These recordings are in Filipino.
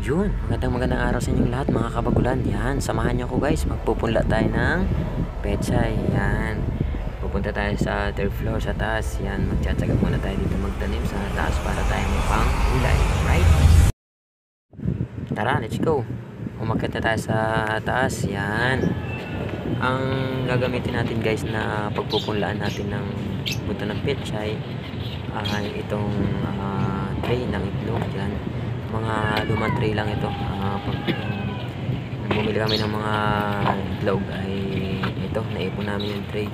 Yun, magandang araw sa inyong lahat mga kabagulan. Yan, samahan niyo ako guys. Magpupunla tayo ng pechay. Yan, pupunta tayo sa third floor sa taas. Yan, magtsatsaga muna tayo dito magtanim sa taas para tayo mapang gulay. Right? Tara, let's go. Umakyat na tayo sa taas. Yan. Ang gagamitin natin guys na pagpupunlaan natin ng punta ng pechay ay itong tray ng itlog. Yan, mga lumang tray lang ito. Pag bumili kami ng mga itlog ay ito, naipon namin yung tray.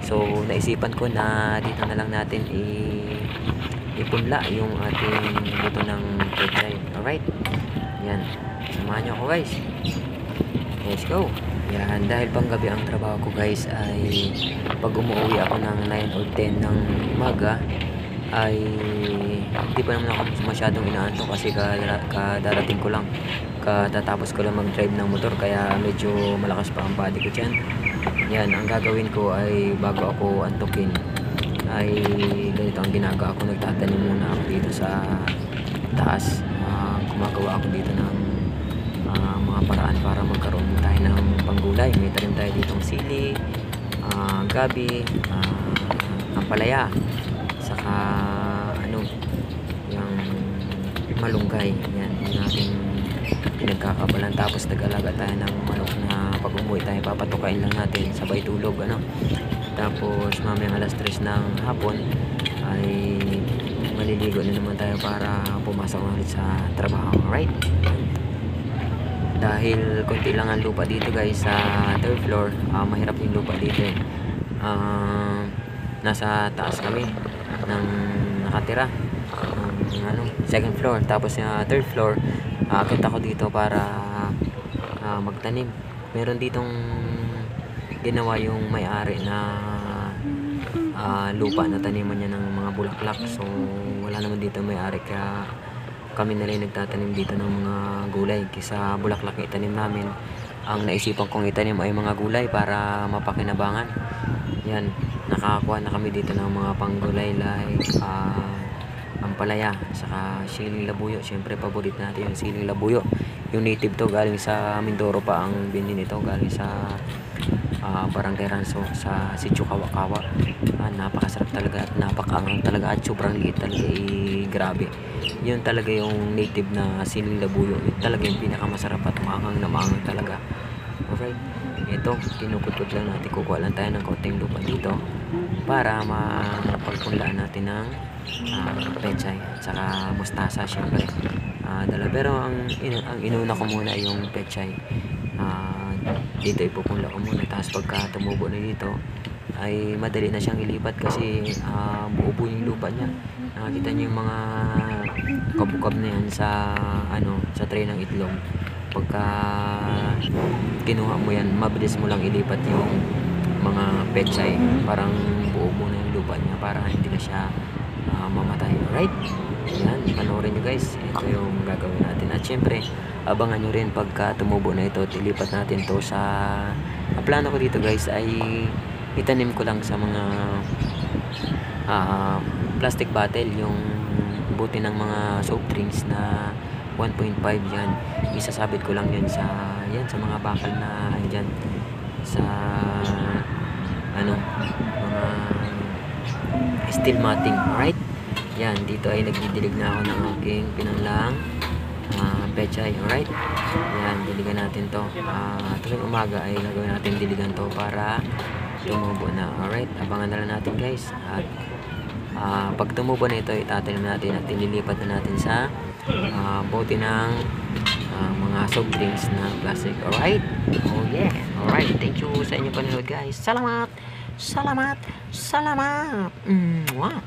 So naisipan ko na dito na lang natin ipunla yung ating buto ng pechay. Alright, yan, samahan nyo ako guys, let's go. Yan, dahil pang gabi ang trabaho ko guys, ay pag umuwi ako ng 9 or 10 ng umaga ay hindi pa naman ako masyadong inaantok kasi kadarating ko lang, katatapos ko lang mag-drive ng motor, kaya medyo malakas pa ang body ko dyan. Yan, ang gagawin ko ay bago ako antukin ay ganito ang ginagawa ko, nagtatanim muna ako dito sa taas. Gumagawa ako dito ng mga paraan para magkaroon tayo ng panggulay. May tanim tayo ditong sili, gabi, ampalaya, saka yung malunggay. Yan yung ating pinagkakabalan. Tapos nag-alaga tayo ng manok na pag umuwi tayo papatukain lang natin sabay tulog, tapos mamayang alas 3 ng hapon ay maliligo na naman tayo para pumasok ulit sa trabaho. Alright, dahil konti lang ang lupa dito guys sa third floor, mahirap yung lupa dito nasa taas kami ng nakatira ng second floor, tapos third floor akit ako dito para magtanim. Meron ditong ginawa yung may-ari na lupa na taniman niya ng mga bulaklak, so wala naman dito may-ari, kaya kami na rin nagtatanim dito ng mga gulay kaysa bulaklak na itanim namin. Ang naisipan kong itanim ay mga gulay para mapakinabangan. Yan, nakakuha na kami dito ng mga panggulay like ampalaya, saka siling labuyo. Siyempre paborit natin yung siling labuyo, yung native to, galing sa Mindoro pa ang binin nito, galing sa Barangay Ranso sa Sitio Kawa-Kawa. Napakasarap talaga at napakaangang talaga at sobrang liit talaga, grabe. Yun talaga yung native na siling labuyo, yun talaga yung pinakamasarap at maangang na maangang talaga. Alright, ito kinukut-kut lang natin, kukuha lang tayo ng konting lupa dito para mapagpunlaan natin ng pechay at saka mustasa. Syempre pero ang inuna ko muna yung pechay. Dito ipupunla ko muna, tapos pagka tumubo na dito ay madali na siyang ilipat kasi buo-buo yung lupa niya. Nakikita niyo yung mga kabukab na yan sa sa tray ng itlog. Pagka kinuha mo yan, mabilis mo lang ilipat yung mga pechay, parang buo-buo na yung lupa niya para hindi na siya mamatay. Right? Yan, panoorin nyo guys, ito yung gagawin natin. At syempre abangan nyo rin pagka tumubo na ito, tilipat natin to sa plano ko dito guys ay itanim ko lang sa mga plastic bottle, yung buti ng mga soft drinks na 1.5. yan, isasabit ko lang yan sa mga bakal na dyan sa mga steel matting. Alright, yan, dito ay nagdidilig na ako ng aking pinanglang pechay. Alright, yan, diligan natin to. Tuwing umaga ay gagawin natin diligan to para tumubo na. Alright, abangan na lang natin guys. At pag tumubo na ito, itatanim natin at ililipat na natin sa bote ng mga soft drinks na plastic. Alright, oh yeah. Alright, thank you sa inyo panonood guys. Salamat, salamat, salamat. Mwah.